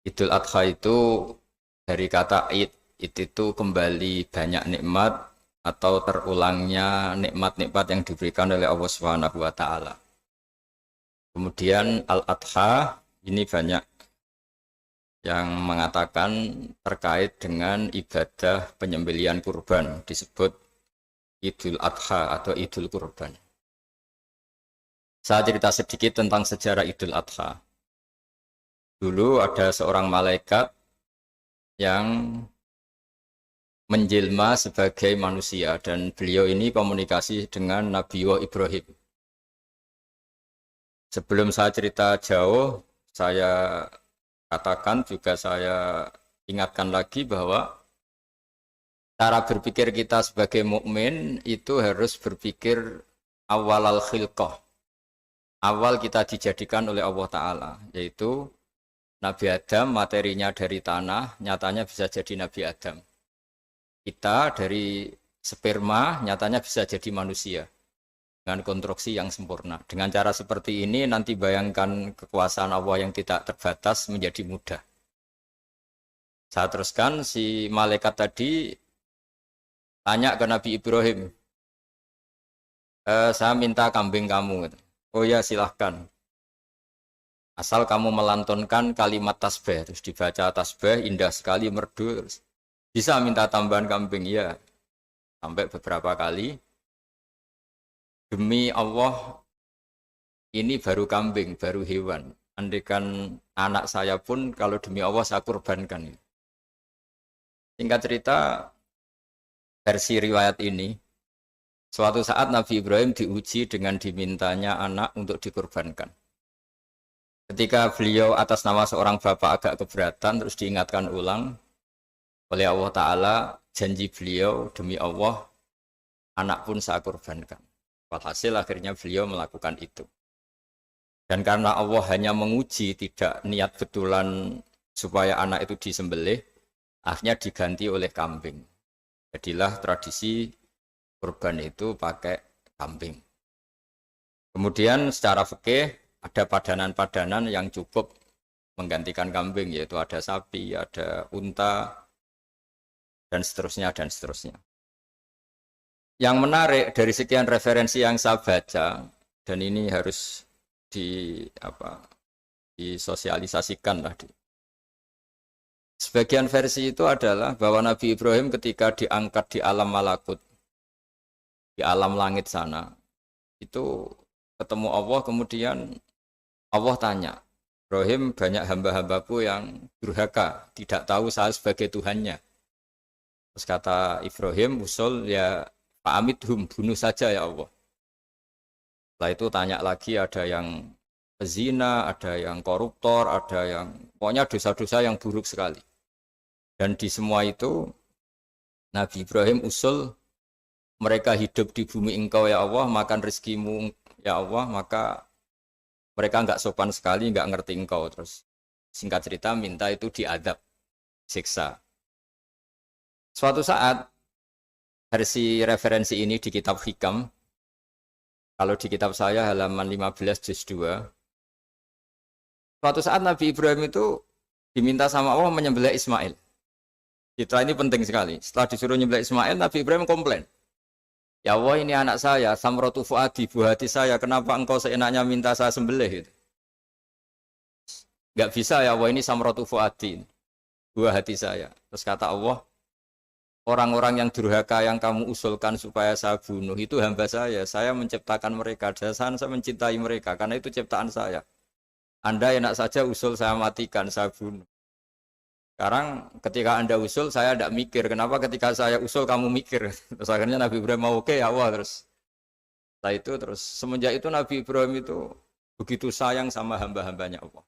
Idul Adha itu dari kata id, id itu kembali banyak nikmat atau terulangnya nikmat-nikmat yang diberikan oleh Allah Subhanahu wa taala. Kemudian Al-Adha ini banyak yang mengatakan terkait dengan ibadah penyembelihan kurban disebut Idul Adha atau Idul Kurban. Saya cerita sedikit tentang sejarah Idul Adha. Dulu ada seorang malaikat yang menjelma sebagai manusia dan beliau ini komunikasi dengan Nabi Ibrahim. Sebelum saya cerita jauh, saya katakan juga saya ingatkan lagi bahwa cara berpikir kita sebagai mukmin itu harus berpikir awal al-khilqah. Awal kita dijadikan oleh Allah Ta'ala, yaitu Nabi Adam materinya dari tanah, nyatanya bisa jadi Nabi Adam. Kita dari sperma, nyatanya bisa jadi manusia. Dengan konstruksi yang sempurna. Dengan cara seperti ini, nanti bayangkan kekuasaan Allah yang tidak terbatas menjadi mudah. Saya teruskan, si malaikat tadi tanya ke Nabi Ibrahim, saya minta kambing kamu. Oh ya silahkan. Asal kamu melantunkan kalimat tasbih, terus dibaca tasbih, indah sekali, merdu, terus bisa minta tambahan kambing, ya. Sampai beberapa kali. Demi Allah, ini baru kambing, baru hewan. Andaikan anak saya pun, kalau demi Allah saya kurbankan. Singkat cerita, versi riwayat ini, suatu saat Nabi Ibrahim diuji dengan dimintanya anak untuk dikurbankan. Ketika beliau atas nama seorang bapak agak keberatan, terus diingatkan ulang oleh Allah Ta'ala, janji beliau demi Allah, anak pun saya kurbankan. Walhasil akhirnya beliau melakukan itu. Dan karena Allah hanya menguji, tidak niat betulan supaya anak itu disembelih, akhirnya diganti oleh kambing. Jadilah tradisi kurban itu pakai kambing. Kemudian secara fikih ada padanan-padanan yang cukup menggantikan kambing, yaitu ada sapi, ada unta, dan seterusnya, dan seterusnya. Yang menarik dari sekian referensi yang saya baca, dan ini harus disosialisasikan lah. Sebagian versi itu adalah bahwa Nabi Ibrahim ketika diangkat di alam malakut, di alam langit sana, itu ketemu Allah, kemudian Allah tanya, Ibrahim, banyak hamba-hambaku yang durhaka, tidak tahu saya sebagai Tuhannya. Terus kata Ibrahim, usul ya Fa'amidhum, bunuh saja ya Allah. Setelah itu tanya lagi, ada yang pezina, ada yang koruptor, ada yang pokoknya dosa-dosa yang buruk sekali. Dan di semua itu Nabi Ibrahim usul, mereka hidup di bumi engkau ya Allah, makan rezekimu ya Allah, maka mereka enggak sopan sekali, enggak ngerti engkau. Terus singkat cerita minta itu diadab, siksa. Suatu saat versi referensi ini di kitab Hikam, kalau di kitab saya halaman 15 juz 2, suatu saat Nabi Ibrahim itu diminta sama Allah menyembelih Ismail. Citra ini penting sekali. Setelah disuruh menyembelih Ismail, Nabi Ibrahim komplain. Ya Allah, ini anak saya, samratu fuadi, buah hati saya, kenapa engkau seenaknya minta saya sembelih? Gitu. Enggak bisa ya Allah, ini samratu fuadi, buah hati saya. Terus kata Allah, orang-orang yang durhaka yang kamu usulkan supaya saya bunuh itu hamba saya menciptakan mereka, dasar saya mencintai mereka, karena itu ciptaan saya. Anda enak saja usul saya matikan, saya bunuh. Sekarang ketika Anda usul, saya tidak mikir, kenapa ketika saya usul kamu mikir? Terus akhirnya Nabi Ibrahim mau oke ya Allah, terus setelah itu, terus semenjak itu Nabi Ibrahim itu begitu sayang sama hamba-hambanya Allah.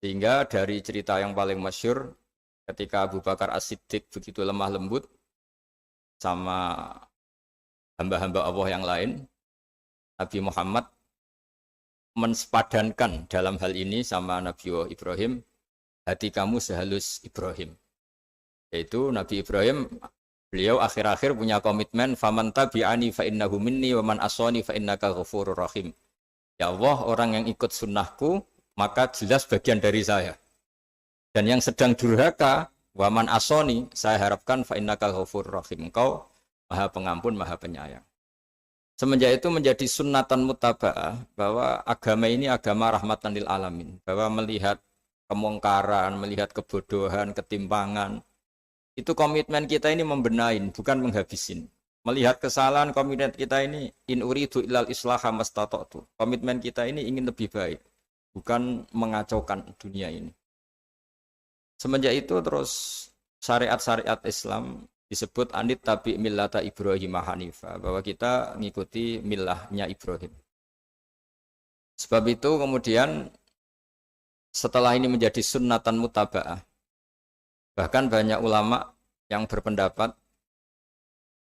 Sehingga dari cerita yang paling masyhur, ketika Abu Bakar As-Siddiq begitu lemah lembut sama hamba-hamba Allah yang lain, Nabi Muhammad mensepadankan dalam hal ini sama Nabi Ibrahim, hati kamu sehalus Ibrahim. Yaitu Nabi Ibrahim, beliau akhir-akhir punya komitmen, faman tabi'ani fa innahu minni wa man asani fa innaka ghafurur rahim. Ya Allah, orang yang ikut sunnahku maka jelas bagian dari saya. Dan yang sedang durhaka, waman asoni, saya harapkan fa innaka ghafurur rahim. Engkau Maha Pengampun, Maha Penyayang. Semenjak itu menjadi sunnatan mutaba'ah bahwa agama ini agama rahmatan lil alamin, bahwa melihat kemungkaran, melihat kebodohan, ketimpangan, itu komitmen kita ini membenahin, bukan menghabisin. Melihat kesalahan, komitmen kita ini in uridu ilal islaha mastata'tu. Komitmen kita ini ingin lebih baik, bukan mengacaukan dunia ini. Semenjak itu terus syariat-syariat Islam disebut anit tabi millata Ibrahim Hanifa, bahwa kita mengikuti millahnya Ibrahim. Sebab itu kemudian setelah ini menjadi sunnatan mutaba'ah, bahkan banyak ulama yang berpendapat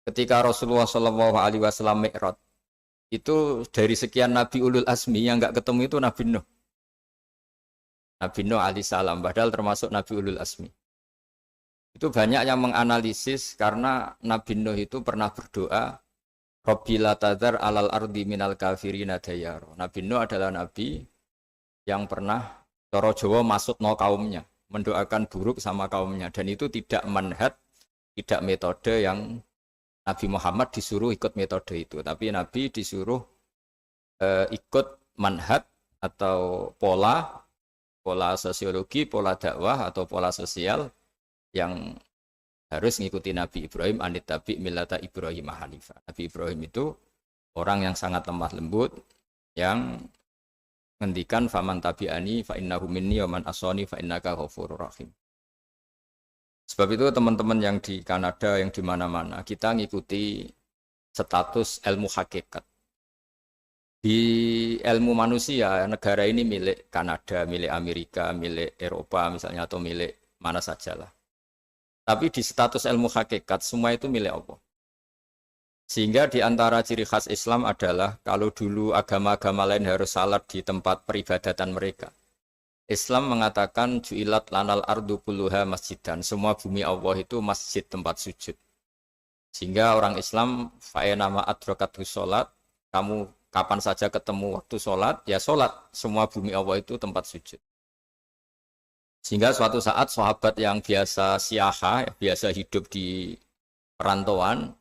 ketika Rasulullah SAW Mi'raj, itu dari sekian Nabi Ulul Azmi yang enggak ketemu itu Nabi Nuh. Nabi Nuh alaihissalam, padahal termasuk Nabi Ulul Azmi. Itu banyak yang menganalisis karena Nabi Nuh itu pernah berdoa, Rabbi la tadhar alal ardi minal kafirina dayaro. Nabi Nuh adalah Nabi yang pernah cara Jawa maksudno kaumnya, mendoakan buruk sama kaumnya. Dan itu tidak manhaj, tidak metode yang Nabi Muhammad disuruh ikut metode itu. Tapi Nabi disuruh ikut manhaj atau pola sosiologi, pola dakwah atau pola sosial yang harus mengikuti Nabi Ibrahim anit tabi millata Ibrahim Hanifa. Nabi Ibrahim itu orang yang sangat lemah lembut, yang ngendikan faman tabi'ani fa innahu minni wa man asani fa innaka ghafurur rahim. Sebab itu teman-teman yang di Kanada, yang di mana-mana, kita ngikuti status ilmu hakikat. Di ilmu manusia, negara ini milik Kanada, milik Amerika, milik Eropa misalnya, atau milik mana sajalah. Tapi di status ilmu hakikat, semua itu milik Allah. Sehingga di antara ciri khas Islam adalah kalau dulu agama-agama lain harus salat di tempat peribadatan mereka. Islam mengatakan ju'ilat lanal ardu kulluha masjidan. Semua bumi Allah itu masjid tempat sujud. Sehingga orang Islam fa'enama adrokatu sholat, kamu kapan saja ketemu waktu sholat, ya sholat. Semua bumi Allah itu tempat sujud. Sehingga suatu saat sahabat yang biasa siaha, biasa hidup di perantauan,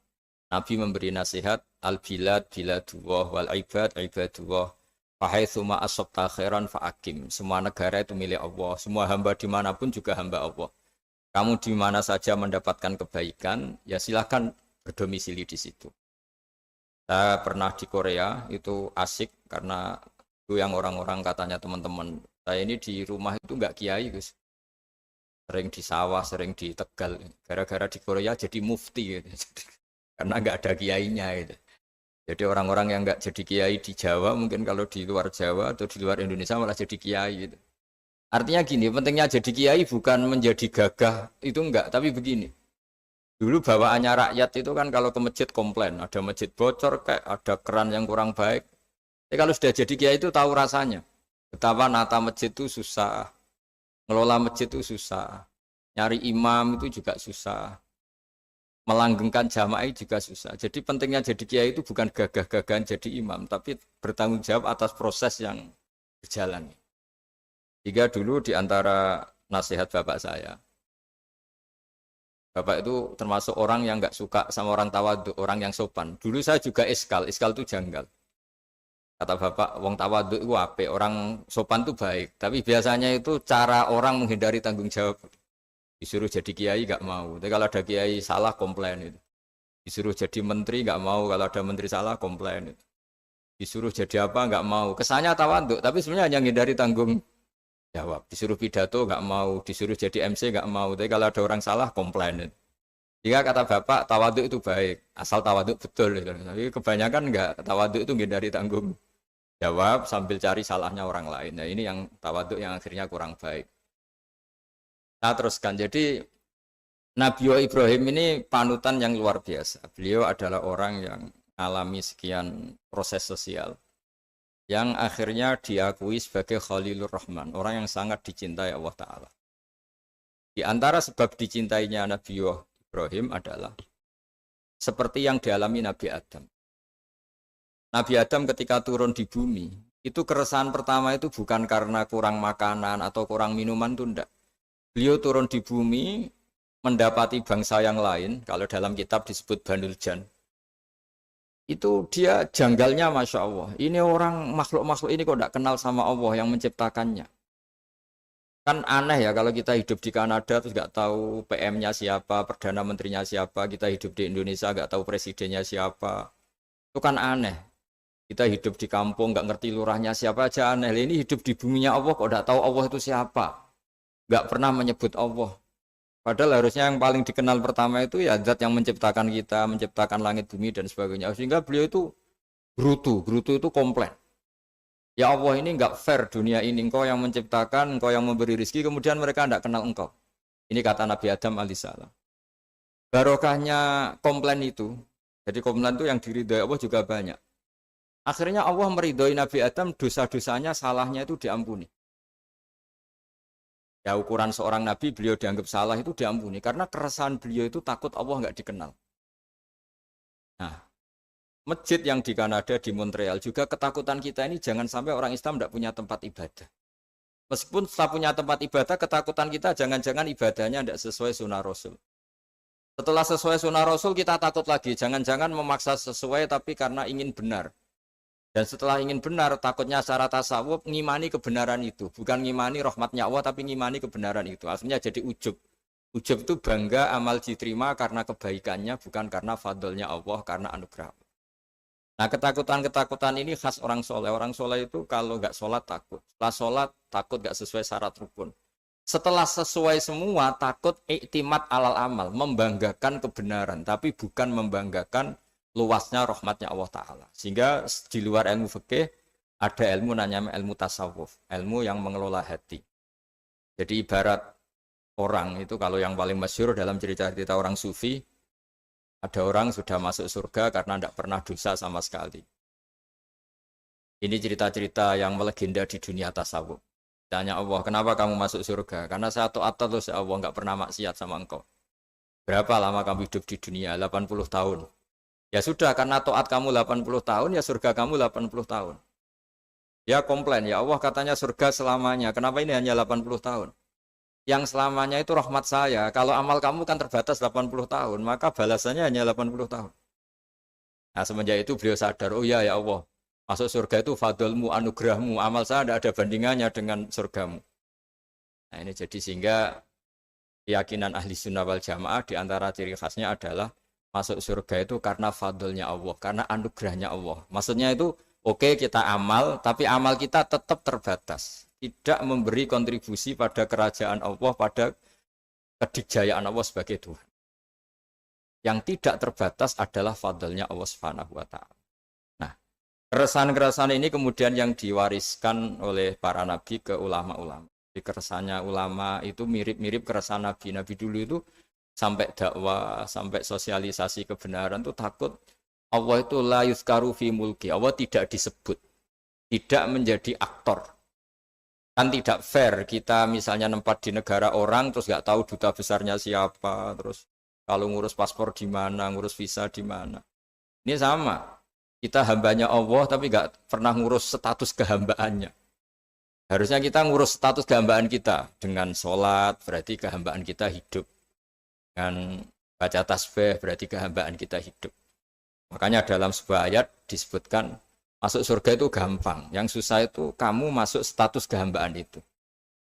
Nabi memberi nasihat, al-bilad biladullah wal ibad ibadullah, fahaitsuma asabta khairan fa'akim. Semua negara itu milik Allah, semua hamba dimanapun juga hamba Allah. Kamu di mana saja mendapatkan kebaikan, ya silakan berdomisili di situ. Saya pernah di Korea, itu asik karena itu yang orang-orang katanya teman-teman, saya ini di rumah itu enggak kiai, Gus. Sering di sawah, sering di Tegal. Gara-gara di Korea jadi mufti gitu. Karena enggak ada kiainya gitu. Jadi orang-orang yang enggak jadi kiai di Jawa, mungkin kalau di luar Jawa atau di luar Indonesia malah jadi kiai gitu. Artinya gini, pentingnya jadi kiai bukan menjadi gagah, itu enggak, tapi begini. Dulu bawaannya rakyat itu kan kalau ke masjid komplain, ada masjid bocor kayak ada keran yang kurang baik. Tapi kalau sudah jadi kiai itu tahu rasanya. Betapa nata masjid itu susah, ngelola masjid itu susah, nyari imam itu juga susah, melanggengkan jamaah juga susah. Jadi pentingnya jadi kiai itu bukan gagah-gagahan jadi imam, tapi bertanggung jawab atas proses yang berjalan. Jika dulu di antara nasihat bapak saya, bapak itu termasuk orang yang nggak suka sama orang tawadhu, orang yang sopan. Dulu saya juga iskal itu janggal. Kata bapak, wong tawadhu itu apik, orang sopan itu baik. Tapi biasanya itu cara orang menghindari tanggung jawab. Disuruh jadi kiai nggak mau. Tapi kalau ada kiai salah komplain itu. Disuruh jadi menteri nggak mau, kalau ada menteri salah komplain itu. Disuruh jadi apa nggak mau. Kesannya tawadhu, tapi sebenarnya hanya menghindari tanggung jawab. Disuruh pidato nggak mau, disuruh jadi MC nggak mau. Tapi kalau ada orang salah komplain itu. Jika kata bapak tawadhu itu baik, asal tawadhu betul. Gitu. Tapi kebanyakan nggak, tawadhu itu menghindari tanggung jawab sambil cari salahnya orang lain. Nah ini yang tawadhu yang akhirnya kurang baik. Nah teruskan, jadi Nabi Ibrahim ini panutan yang luar biasa. Beliau adalah orang yang alami sekian proses sosial yang akhirnya diakui sebagai Khalilur Rahman, orang yang sangat dicintai Allah Ta'ala. Di antara sebab dicintainya Nabi Ibrahim adalah seperti yang dialami Nabi Adam. Nabi Adam ketika turun di bumi, itu keresahan pertama itu bukan karena kurang makanan atau kurang minuman, itu enggak. Beliau turun di bumi mendapati bangsa yang lain, kalau dalam kitab disebut Banul Jan. Itu dia janggalnya Masya Allah. Ini orang makhluk-makhluk ini kok tidak kenal sama Allah yang menciptakannya. Kan aneh ya kalau kita hidup di Kanada terus nggak tahu PM-nya siapa, Perdana Menterinya siapa, kita hidup di Indonesia nggak tahu presidennya siapa. Itu kan aneh. Kita hidup di kampung nggak ngerti lurahnya siapa aja aneh. Ini hidup di buminya Allah kok nggak tahu Allah itu siapa. Nggak pernah menyebut Allah. Padahal harusnya yang paling dikenal pertama itu ya zat yang menciptakan kita, menciptakan langit bumi dan sebagainya. Sehingga beliau itu gerutu itu komplain. Ya Allah ini enggak fair dunia ini, engkau yang menciptakan, engkau yang memberi rezeki, kemudian mereka enggak kenal engkau. Ini kata Nabi Adam alaihissalam. Barokahnya komplain itu, jadi komplain itu yang diridhoi Allah juga banyak. Akhirnya Allah meridhoi Nabi Adam, dosa-dosanya, salahnya itu diampuni. Ya ukuran seorang Nabi, beliau dianggap salah itu diampuni, karena keresahan beliau itu takut Allah enggak dikenal. Nah, masjid yang di Kanada, di Montreal juga ketakutan kita ini jangan sampai orang Islam tidak punya tempat ibadah. Meskipun setelah punya tempat ibadah, ketakutan kita jangan-jangan ibadahnya tidak sesuai sunnah Rasul. Setelah sesuai sunnah Rasul kita takut lagi, jangan-jangan memaksa sesuai tapi karena ingin benar. Dan setelah ingin benar, takutnya secara tasawuf ngimani kebenaran itu. Bukan ngimani rahmatnya Allah, tapi ngimani kebenaran itu. Akhirnya jadi ujub. Ujub itu bangga amal diterima karena kebaikannya, bukan karena fadlnya Allah, karena anugerah. Nah ketakutan-ketakutan ini khas orang soleh. Orang soleh itu kalau nggak sholat takut. Setelah sholat takut nggak sesuai syarat rukun. Setelah sesuai semua takut iktimat alal amal. Membanggakan kebenaran. Tapi bukan membanggakan luasnya rahmatnya Allah Ta'ala. Sehingga di luar ilmu fikih ada ilmu namanya ilmu tasawuf. Ilmu yang mengelola hati. Jadi ibarat orang itu kalau yang paling masyhur dalam cerita-cerita orang sufi. Ada orang sudah masuk surga karena tidak pernah dosa sama sekali. Ini cerita-cerita yang melegenda di dunia tasawuf. Tanya Allah, kenapa kamu masuk surga? Karena saya taat terus ya Allah, nggak pernah maksiat sama engkau. Berapa lama kamu hidup di dunia? 80 tahun. Ya sudah, karena taat kamu 80 tahun, ya surga kamu 80 tahun. Ya komplain, ya Allah katanya surga selamanya. Kenapa ini hanya 80 tahun? Yang selamanya itu rahmat saya. Kalau amal kamu kan terbatas 80 tahun, maka balasannya hanya 80 tahun. Nah semenjak itu beliau sadar, oh ya ya Allah, masuk surga itu fadlmu, anugerahmu, amal saya tidak ada bandingannya dengan surgamu. Nah ini jadi sehingga keyakinan ahli sunnah wal jamaah diantara ciri khasnya adalah masuk surga itu karena fadlnya Allah, karena anugerahnya Allah. Maksudnya itu oke, kita amal, tapi amal kita tetap terbatas. Tidak memberi kontribusi pada kerajaan Allah, pada kedikjayaan Allah sebagai Tuhan. Yang tidak terbatas adalah fadlnya Allah Subhanahu wa Ta'ala. Nah, keresahan-keresahan ini kemudian yang diwariskan oleh para nabi ke ulama-ulama. Di keresahannya ulama itu mirip-mirip keresahan nabi. Nabi dulu itu sampai dakwah, sampai sosialisasi kebenaran itu takut Allah itu la yuzkaru fi mulki. Allah tidak disebut, tidak menjadi aktor. Kan tidak fair kita misalnya nempat di negara orang terus nggak tahu duta besarnya siapa, terus kalau ngurus paspor di mana, ngurus visa di mana. Ini sama, kita hambanya Allah tapi nggak pernah ngurus status kehambaannya. Harusnya kita ngurus status kehambaan kita dengan sholat, berarti kehambaan kita hidup. Dengan baca tasbih berarti kehambaan kita hidup. Makanya dalam sebuah ayat disebutkan masuk surga itu gampang. Yang susah itu kamu masuk status kehambaan itu.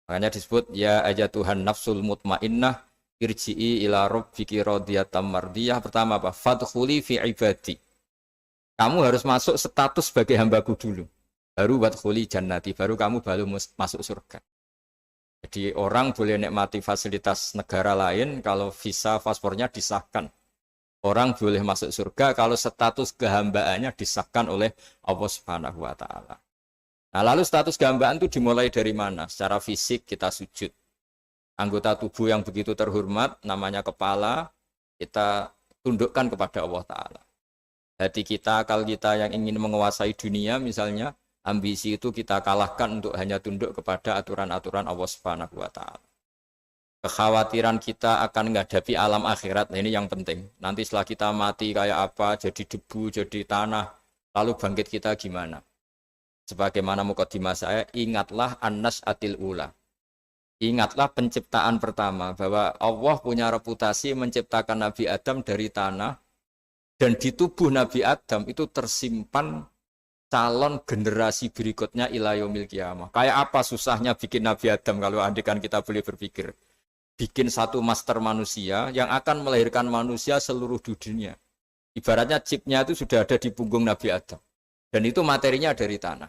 Makanya disebut ya aja Tuhan nafsul mutmainnah irji'i ila rabbiki radiyatan mardiyah. Pertama apa? Fadkhuli fi ibadi. Kamu harus masuk status sebagai hambaku dulu. Baru wadkhuli jannati, baru kamu masuk surga. Jadi orang boleh nikmati fasilitas negara lain kalau visa paspornya disahkan. Orang boleh masuk surga kalau status kehambaannya disahkan oleh Allah Subhanahu wa Ta'ala. Nah, lalu status kehambaan itu dimulai dari mana? Secara fisik kita sujud. Anggota tubuh yang begitu terhormat, namanya kepala, kita tundukkan kepada Allah Ta'ala. Hati kita, akal kita yang ingin menguasai dunia misalnya, ambisi itu kita kalahkan untuk hanya tunduk kepada aturan-aturan Allah Subhanahu wa Ta'ala. Kekhawatiran kita akan menghadapi alam akhirat, nah ini yang penting. Nanti setelah kita mati kayak apa, jadi debu, jadi tanah, lalu bangkit kita gimana? Sebagaimana mukadimah saya, ingatlah an-nas'atil ula. Ingatlah penciptaan pertama bahwa Allah punya reputasi menciptakan Nabi Adam dari tanah dan di tubuh Nabi Adam itu tersimpan calon generasi berikutnya ila yaumil qiyamah. Kayak apa susahnya bikin Nabi Adam kalau andikan kita boleh berpikir. Bikin satu master manusia yang akan melahirkan manusia seluruh dunia. Ibaratnya chipnya itu sudah ada di punggung Nabi Adam. Dan itu materinya dari tanah.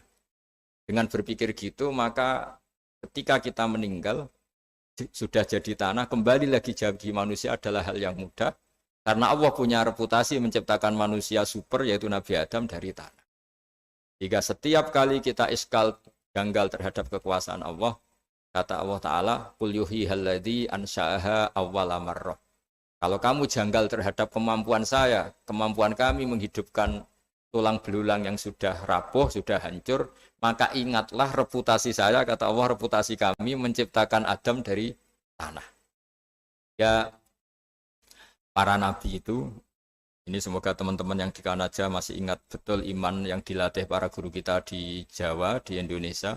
Dengan berpikir gitu, maka ketika kita meninggal, sudah jadi tanah, kembali lagi jadi manusia adalah hal yang mudah. Karena Allah punya reputasi menciptakan manusia super, yaitu Nabi Adam dari tanah. Jika setiap kali kita iskal janggal terhadap kekuasaan Allah, kata Allah Ta'ala, Qul yuhihal ladzi ansha'aha awwala marrah. Kalau kamu janggal terhadap kemampuan saya, kemampuan kami menghidupkan tulang belulang yang sudah rapuh, sudah hancur, maka ingatlah reputasi saya, kata Allah, reputasi kami menciptakan Adam dari tanah. Ya, para nabi itu, ini semoga teman-teman yang di Kanaja masih ingat betul iman yang dilatih para guru kita di Jawa, di Indonesia.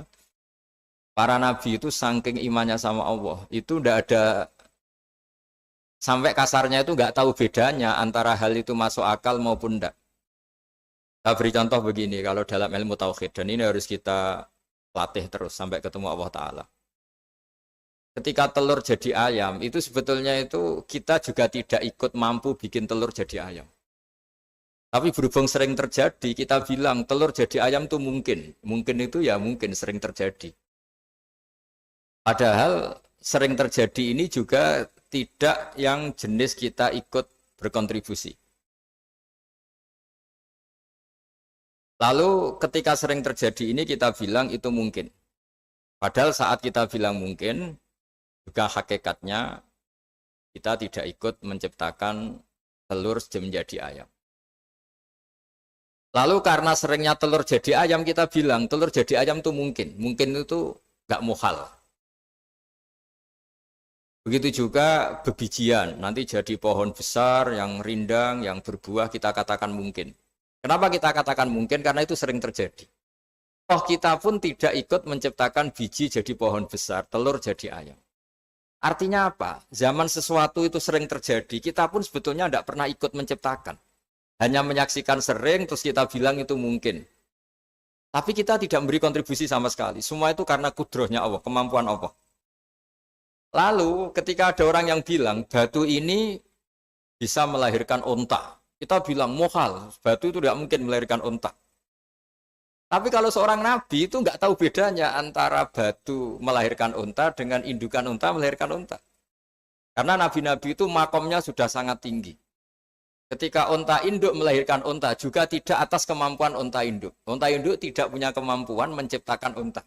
Para nabi itu saking imannya sama Allah, itu tidak ada, sampai kasarnya itu nggak tahu bedanya antara hal itu masuk akal maupun tidak. Saya beri contoh begini, kalau dalam ilmu tauhid, dan ini harus kita latih terus sampai ketemu Allah Ta'ala. Ketika telur jadi ayam, itu sebetulnya itu kita juga tidak ikut mampu bikin telur jadi ayam. Tapi berhubung sering terjadi, kita bilang telur jadi ayam itu mungkin. Mungkin itu ya mungkin sering terjadi. Padahal sering terjadi ini juga tidak yang jenis kita ikut berkontribusi. Lalu ketika sering terjadi ini kita bilang itu mungkin. Padahal saat kita bilang mungkin, juga hakikatnya kita tidak ikut menciptakan telur menjadi ayam. Lalu karena seringnya telur jadi ayam, kita bilang telur jadi ayam itu mungkin. Mungkin itu nggak muhal. Begitu juga bebijian, nanti jadi pohon besar yang rindang, yang berbuah, kita katakan mungkin. Kenapa kita katakan mungkin? Karena itu sering terjadi. Toh kita pun tidak ikut menciptakan biji jadi pohon besar, telur jadi ayam. Artinya apa? Zaman sesuatu itu sering terjadi, kita pun sebetulnya tidak pernah ikut menciptakan. Hanya menyaksikan sering, terus kita bilang itu mungkin. Tapi kita tidak memberi kontribusi sama sekali. Semua itu karena kudrohnya Allah, kemampuan Allah. Lalu ketika ada orang yang bilang batu ini bisa melahirkan onta, kita bilang mohal, batu itu tidak mungkin melahirkan onta. Tapi kalau seorang nabi itu nggak tahu bedanya antara batu melahirkan onta dengan indukan onta melahirkan onta. Karena nabi-nabi itu makomnya sudah sangat tinggi. Ketika onta induk melahirkan onta juga tidak atas kemampuan onta induk. Onta induk tidak punya kemampuan menciptakan onta.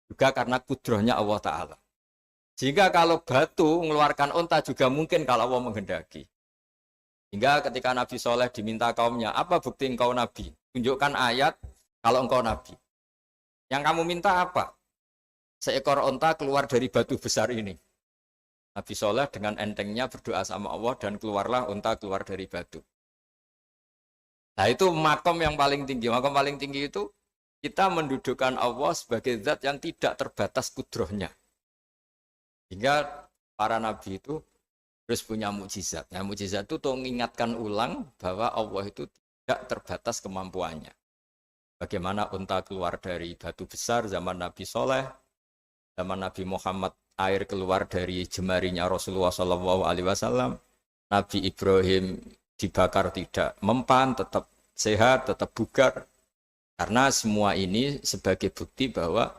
Juga karena kudrohnya Allah Ta'ala. Sehingga kalau batu mengeluarkan onta juga mungkin kalau Allah menghendaki. Hingga ketika Nabi Soleh diminta kaumnya, apa bukti engkau Nabi? Tunjukkan ayat kalau engkau Nabi. Yang kamu minta apa? Seekor onta keluar dari batu besar ini. Nabi Soleh dengan entengnya berdoa sama Allah dan keluarlah onta keluar dari batu. Nah itu makom yang paling tinggi. Makom paling tinggi itu kita mendudukkan Allah sebagai zat yang tidak terbatas kudrohnya. Hingga para nabi itu terus punya mukjizat. Nah, mukjizat itu untuk mengingatkan ulang bahwa Allah itu tidak terbatas kemampuannya. Bagaimana unta keluar dari batu besar zaman Nabi Soleh, zaman Nabi Muhammad air keluar dari jemarinya Rasulullah SAW, Nabi Ibrahim dibakar tidak mempan, tetap sehat, tetap bugar. Karena semua ini sebagai bukti bahwa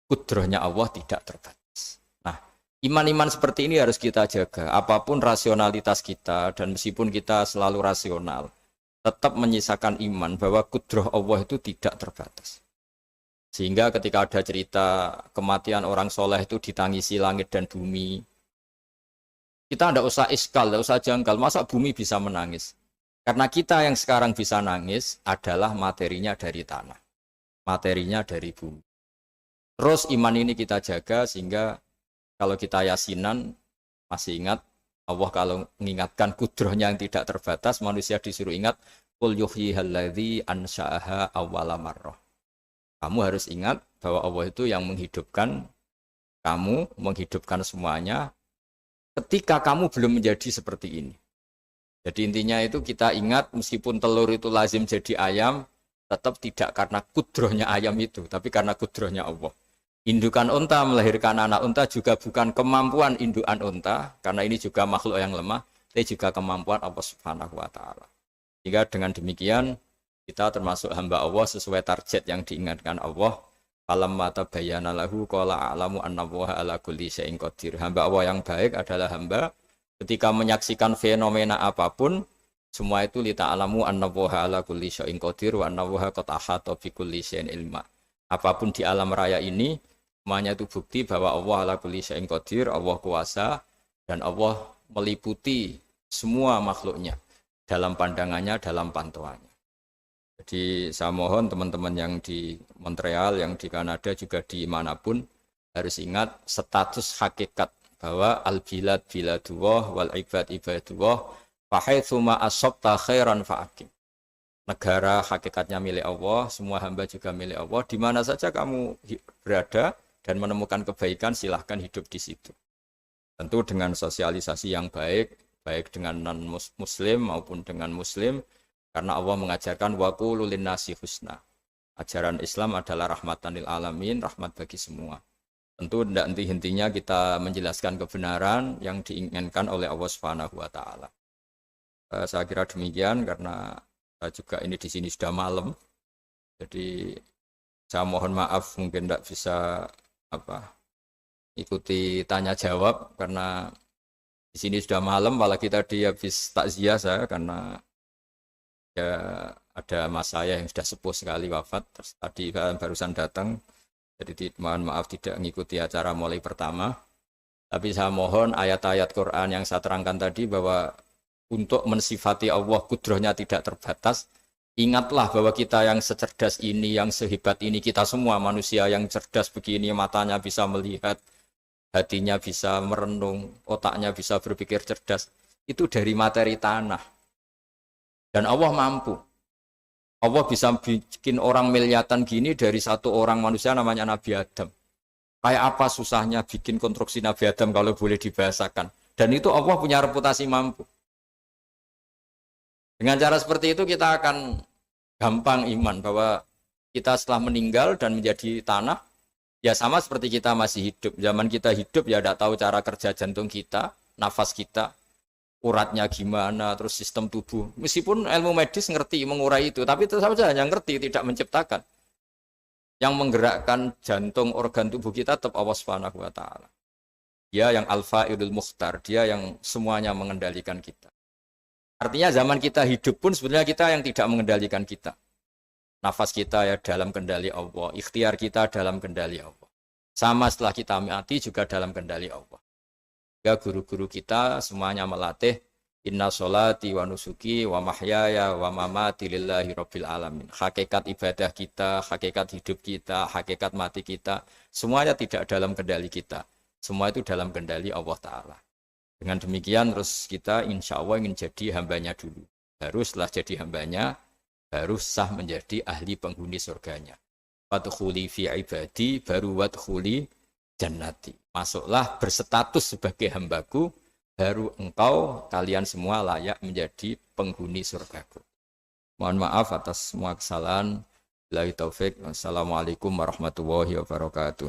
kudrohnya Allah tidak terbatas. Iman-iman seperti ini harus kita jaga. Apapun rasionalitas kita dan meskipun kita selalu rasional, tetap menyisakan iman bahwa kudroh Allah itu tidak terbatas. Sehingga ketika ada cerita kematian orang soleh itu ditangisi langit dan bumi, kita tidak usah iskal, tidak usah janggal. Masa bumi bisa menangis? Karena kita yang sekarang bisa nangis adalah materinya dari tanah. Materinya dari bumi. Terus iman ini kita jaga sehingga kalau kita yasinan, masih ingat, Allah kalau mengingatkan kudrohnya yang tidak terbatas, manusia disuruh ingat, Qul yuhyihal ladzi ansha'aha awwala marrah. Kamu harus ingat bahwa Allah itu yang menghidupkan kamu menghidupkan semuanya ketika kamu belum menjadi seperti ini. Jadi intinya itu kita ingat meskipun telur itu lazim jadi ayam, tetap tidak karena kudrohnya ayam itu, tapi karena kudrohnya Allah. Indukan unta melahirkan anak unta juga bukan kemampuan indukan unta, karena ini juga makhluk yang lemah, tapi juga kemampuan Allah Subhanahu wa Ta'ala. Sehingga dengan demikian kita termasuk hamba Allah sesuai target yang diingatkan Allah. Falamma tabayyana lahu qala a'lamu annallaha ala kulli syai'in qadir. Hamba Allah yang baik adalah hamba ketika menyaksikan fenomena apapun, semua itu li ta'lamu annallaha ala kulli syai'in qadir wa annallaha qad ahata bi kulli syai'in ilma. Apapun di alam raya ini semuanya itu bukti bahwa Allah ala kulli syai'in qadir, Allah kuasa dan Allah meliputi semua makhluknya dalam pandangannya, dalam pantauannya. Jadi saya mohon teman-teman yang di Montreal, yang di Kanada juga di manapun harus ingat status hakikat bahwa al-bilad biladullah wal ibad ibadullah fa haitsu ma asabta khairan fa'akim. Negara hakikatnya milik Allah, semua hamba juga milik Allah. Di mana saja kamu berada dan menemukan kebaikan, silahkan hidup di situ. Tentu dengan sosialisasi yang baik, baik dengan non-muslim maupun dengan muslim, karena Allah mengajarkan waqulu linnasi husna. Ajaran Islam adalah rahmatan lil alamin, rahmat bagi semua. Tentu tidak henti-hentinya kita menjelaskan kebenaran yang diinginkan oleh Allah Subhanahu wa Ta'ala. Saya kira demikian karena saya juga ini di sini sudah malam. Jadi saya mohon maaf mungkin tidak bisa ikuti tanya jawab karena di sini sudah malam, apalagi tadi habis takziah saya karena ya ada mas saya yang sudah sepuh sekali wafat, terus tadi barusan datang, jadi mohon maaf tidak mengikuti acara mulai pertama. Tapi saya mohon ayat-ayat Quran yang saya terangkan tadi bahwa untuk mensifati Allah kudrohnya tidak terbatas. Ingatlah bahwa kita yang secerdas ini, yang sehebat ini, kita semua manusia yang cerdas begini, matanya bisa melihat, hatinya bisa merenung, otaknya bisa berpikir cerdas, itu dari materi tanah. Dan Allah mampu. Allah bisa bikin orang miliatan gini dari satu orang manusia namanya Nabi Adam. Kayak apa susahnya bikin konstruksi Nabi Adam kalau boleh dibahasakan. Dan itu Allah punya reputasi mampu. Dengan cara seperti itu kita akan gampang iman bahwa kita setelah meninggal dan menjadi tanah, ya sama seperti kita masih hidup. Zaman kita hidup ya tidak tahu cara kerja jantung kita, nafas kita, uratnya gimana, terus sistem tubuh. Meskipun ilmu medis ngerti mengurai itu, tapi tetap saja hanya ngerti, tidak menciptakan. Yang menggerakkan jantung, organ tubuh kita tetap Allah Subhanahu wa Ta'ala. Dia yang Al-Fa'ilul Mukhtar, dia yang semuanya mengendalikan kita. Artinya zaman kita hidup pun sebenarnya kita yang tidak mengendalikan kita. Nafas kita ya dalam kendali Allah, ikhtiar kita dalam kendali Allah. Sama setelah kita mati juga dalam kendali Allah. Ya guru-guru kita semuanya melatih inna sholati wa nusuki wa mahyaya wa mamati lillahi rabbil alamin. Hakikat ibadah kita, hakikat hidup kita, hakikat mati kita, semuanya tidak dalam kendali kita. Semua itu dalam kendali Allah Ta'ala. Dengan demikian terus kita insya Allah ingin jadi hambanya dulu. Baru setelah jadi hambanya, baru sah menjadi ahli penghuni surganya. Wadkhuli fi ibadi, baru wadkhuli jannati. Masuklah berstatus sebagai hambaku, baru engkau, kalian semua layak menjadi penghuni surgaku. Mohon maaf atas semua kesalahan. Billahi taufik. Wassalamualaikum warahmatullahi wabarakatuh.